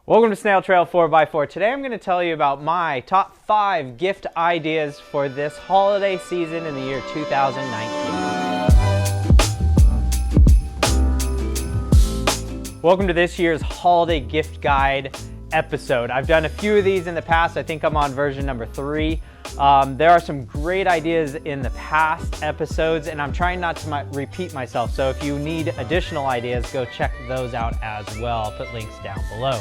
Welcome to SnailTrail4x4. Today I'm going to tell you about my top 5 gift ideas for this holiday season in the year 2019. Welcome to this year's holiday gift guide episode. I've done a few of these in the past. I think I'm on version number 3. There are some great ideas in the past episodes, and I'm trying not to repeat myself. So if you need additional ideas, go check those out as well. I'll put links down below.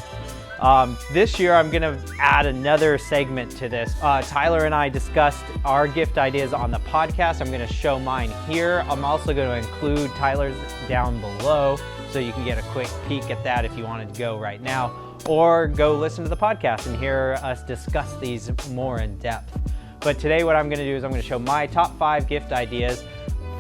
This year I'm going to add another segment to this. Tyler and I discussed our gift ideas on the podcast. I'm going to show mine here. I'm also going to include Tyler's down below so you can get a quick peek at that if you wanted to go right now, or go listen to the podcast and hear us discuss these more in depth. But today what I'm going to do is I'm going to show my top 5 gift ideas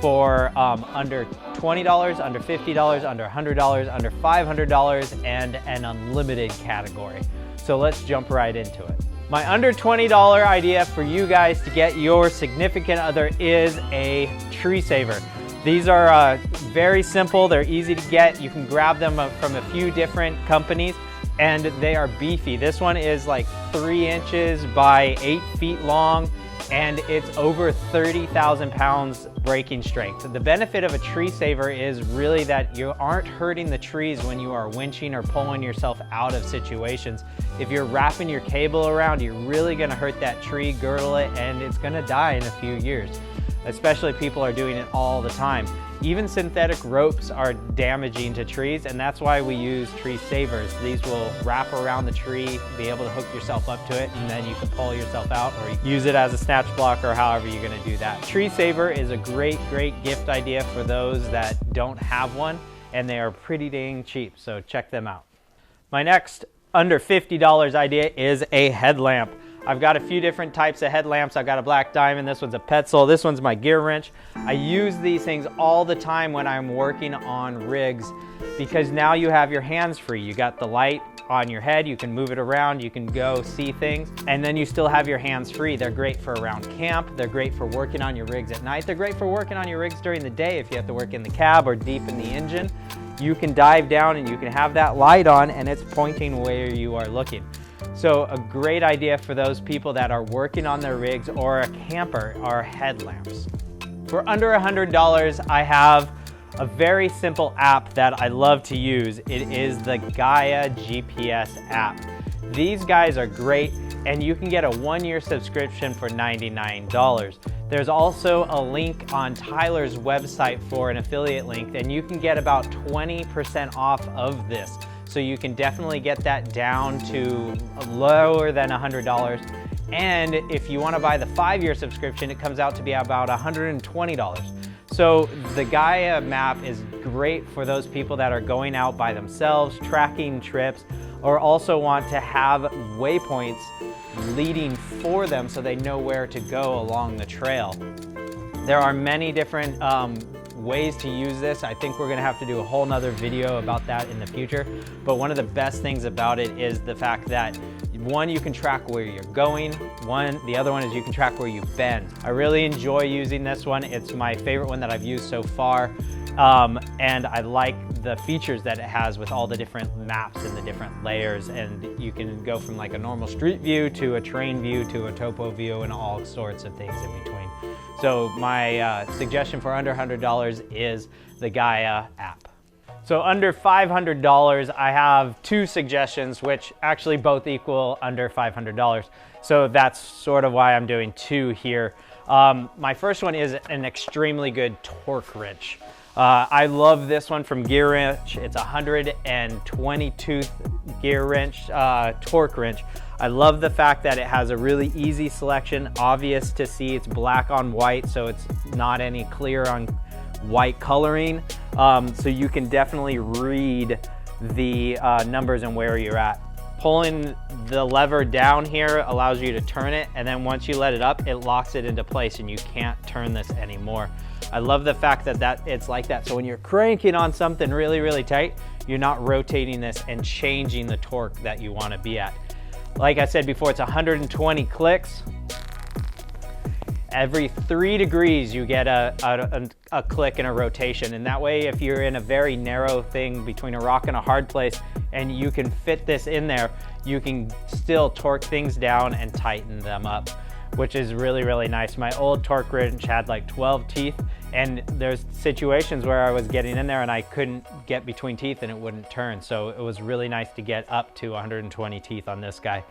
for under $20, under $50, under $100, under $500, and an unlimited category. So let's jump right into it. My under $20 idea for you guys to get your significant other is a tree saver. These are very simple, they're easy to get. You can grab them from a few different companies, and they are beefy. This one is like 3 inches by 8 feet long, and it's over 30,000 pounds braking strength. The benefit of a tree saver is really that you aren't hurting the trees when you are winching or pulling yourself out of situations. If you're wrapping your cable around, you're really gonna hurt that tree, girdle it, and it's gonna die in a few years. Especially people are doing it all the time. Even synthetic ropes are damaging to trees, and that's why we use tree savers. These will wrap around the tree, be able to hook yourself up to it, and then you can pull yourself out or use it as a snatch block or however you're gonna do that. Tree saver is a great gift idea for those that don't have one, and they are pretty dang cheap, so check them out. My next under $50 idea is a headlamp. I've got a few different types of headlamps. I've got a black diamond, this one's a Petzl, this one's my gear wrench. I use these things all the time when I'm working on rigs because now you have your hands free. You got the light on your head, you can move it around, you can go see things, and then you still have your hands free. They're great for around camp, they're great for working on your rigs at night, they're great for working on your rigs during the day if you have to work in the cab or deep in the engine. You can dive down and you can have that light on and it's pointing where you are looking. So a great idea for those people that are working on their rigs or a camper are headlamps. For under $100, I have a very simple app that I love to use. It is the Gaia GPS app. These guys are great, and you can get a 1-year subscription for $99. There's also a link on Tyler's website for an affiliate link, and you can get about 20% off of this. So you can definitely get that down to lower than $100. And if you want to buy the 5-year subscription, it comes out to be about $120. So the Gaia map is great for those people that are going out by themselves, tracking trips, or also want to have waypoints leading for them so they know where to go along the trail. There are many different ways to use this. I think we're gonna have to do a whole nother video about that in the future. But one of the best things about it is the fact that one, you can track where you're going. The other one is you can track where you've been. I really enjoy using this one. It's my favorite one that I've used so far. And I like the features that it has with all the different maps and the different layers. And you can go from like a normal street view to a terrain view to a topo view and all sorts of things in between. So my suggestion for under $100 is the Gaia app. So under $500, I have 2 suggestions, which actually both equal under $500. So that's sort of why I'm doing 2 here. My first one is an extremely good torque wrench. I love this one from Gear Wrench. It's a 120 tooth gear wrench, torque wrench. I love the fact that it has a really easy selection, obvious to see. It's black on white, so it's not any clear on white coloring. So you can definitely read the numbers and where you're at. Pulling the lever down here allows you to turn it, and then once you let it up, it locks it into place and you can't turn this anymore. I love the fact that it's like that. So when you're cranking on something really tight, you're not rotating this and changing the torque that you want to be at. Like I said before, it's 120 clicks. every 3 degrees you get a click and a rotation, and that way if you're in a very narrow thing between a rock and a hard place and you can fit this in there, you can still torque things down and tighten them up, which is really nice. My old torque wrench had like 12 teeth, and there's situations where I was getting in there and I couldn't get between teeth and it wouldn't turn. So it was really nice to get up to 120 teeth on this guy.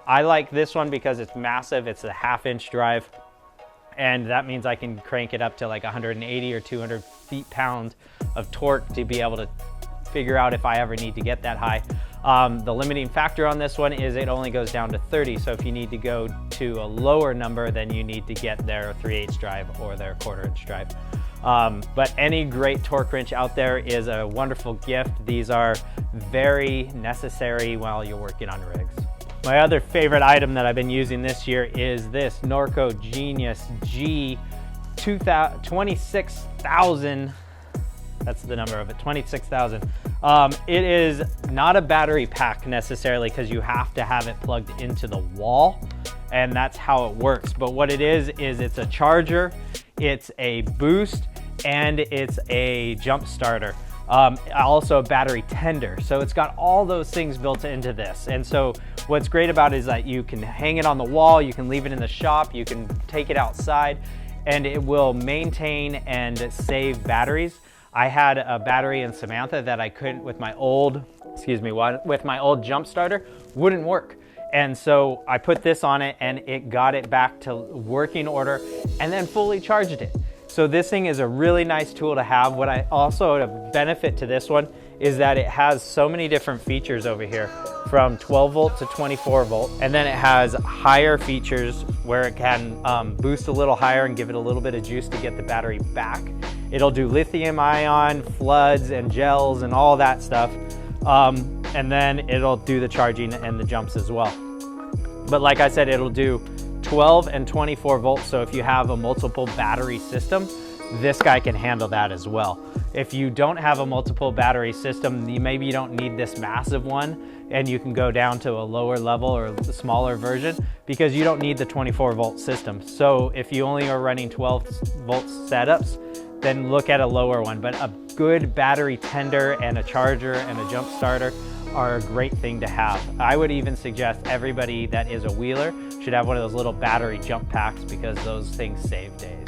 I like this one because it's massive. It's a 1/2-inch drive, and that means I can crank it up to like 180 or 200 feet-pounds of torque to be able to figure out if I ever need to get that high. The limiting factor on this one is it only goes down to 30. So if you need to go to a lower number, then you need to get their 3/8 drive or their 1/4-inch drive. But any great torque wrench out there is a wonderful gift. These are very necessary while you're working on rigs. My other favorite item that I've been using this year is this Norco Genius G 26,000. That's the number of it, 26,000. It is not a battery pack necessarily, because you have to have it plugged into the wall, and that's how it works. But what it is it's a charger, it's a boost, and it's a jump starter. Also a battery tender. So it's got all those things built into this. And so what's great about it is that you can hang it on the wall, you can leave it in the shop, you can take it outside, and it will maintain and save batteries. I had a battery in Samantha that I couldn't with my old, with my old jump starter, wouldn't work. And so I put this on it and it got it back to working order and then fully charged it. So this thing is a really nice tool to have. What I also, a benefit to this one is that it has so many different features over here, from 12 volt to 24 volt. And then it has higher features where it can boost a little higher and give it a little bit of juice to get the battery back. It'll do lithium ion, floods and gels and all that stuff. And then it'll do the charging and the jumps as well. But like I said, it'll do 12 and 24 volts. So if you have a multiple battery system, this guy can handle that as well. If you don't have a multiple battery system, maybe you don't need this massive one, and you can go down to a lower level or a smaller version, because you don't need the 24 volt system. So if you only are running 12 volt setups, then look at a lower one. But a good battery tender and a charger and a jump starter are a great thing to have. I would even suggest everybody that is a wheeler should have one of those little battery jump packs, because those things save days.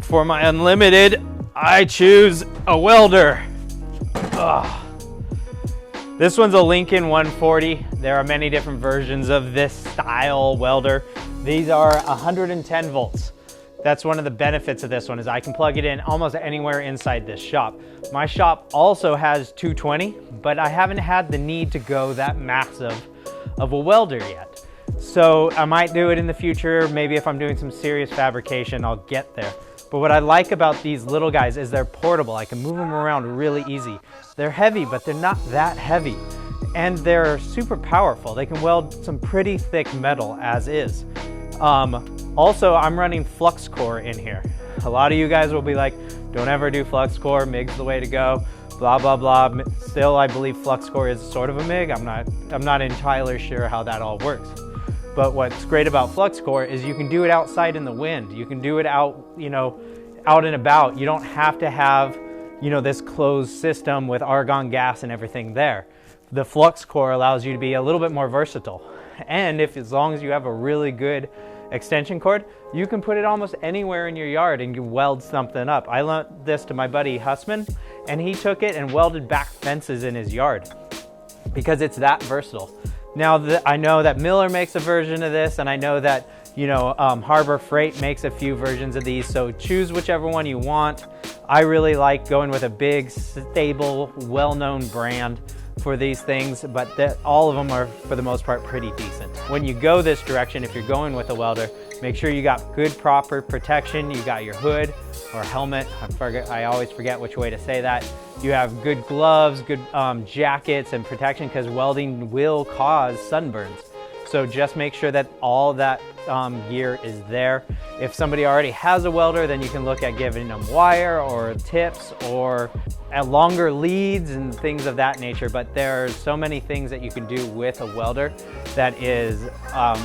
For my unlimited, I choose a Welder. Ugh. This one's a Lincoln 140. There are many different versions of this style welder. These are 110 volts. That's one of the benefits of this one, is I can plug it in almost anywhere inside this shop. My shop also has 220, but I haven't had the need to go that massive of a welder yet. So I might do it in the future. Maybe if I'm doing some serious fabrication, I'll get there. But what I like about these little guys is they're portable. I can move them around really easy. They're heavy, but they're not that heavy. And they're super powerful. They can weld some pretty thick metal as is. Also, I'm running flux core in here. A lot of you guys will be like, don't ever do flux core, MIG's the way to go, blah, blah, blah. Still, I believe flux core is sort of a MIG. I'm not entirely sure how that all works. But what's great about flux core is you can do it outside in the wind. You can do it out, out and about. You don't have to have, this closed system with argon gas and everything there. The flux core allows you to be a little bit more versatile. And as long as you have a really good extension cord, you can put it almost anywhere in your yard and you weld something up. I lent this to my buddy Hussman, and he took it and welded back fences in his yard because it's that versatile. Now, I know that Miller makes a version of this, and I know that Harbor Freight makes a few versions of these, so choose whichever one you want. I really like going with a big, stable, well-known brand for these things, but all of them are, for the most part, pretty decent. When you go this direction, if you're going with a welder, make sure you got good, proper protection. You got your hood or helmet. I always forget which way to say that. You have good gloves, good jackets and protection, because welding will cause sunburns. So just make sure that all that gear is there. If somebody already has a welder, then you can look at giving them wire or tips or longer leads and things of that nature. But there's so many things that you can do with a welder that is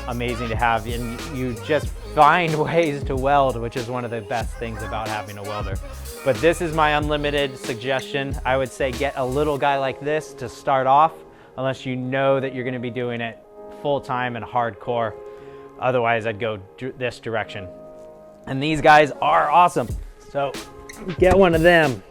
amazing to have, and you just find ways to weld, which is one of the best things about having a welder. But this is my unlimited suggestion. I would say get a little guy like this to start off, unless you know that you're going to be doing it full-time and hardcore. Otherwise, I'd go this direction. And these guys are awesome, so get one of them.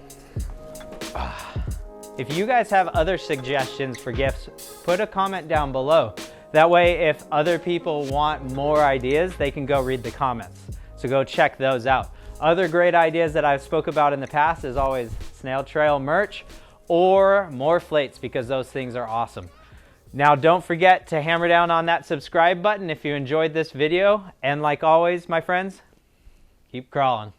If you guys have other suggestions for gifts, put a comment down below. That way, if other people want more ideas, they can go read the comments. So go check those out. Other great ideas that I've spoke about in the past is always Snail Trail merch or more flates, because those things are awesome. Now, don't forget to hammer down on that subscribe button if you enjoyed this video. And like always, my friends, keep crawling.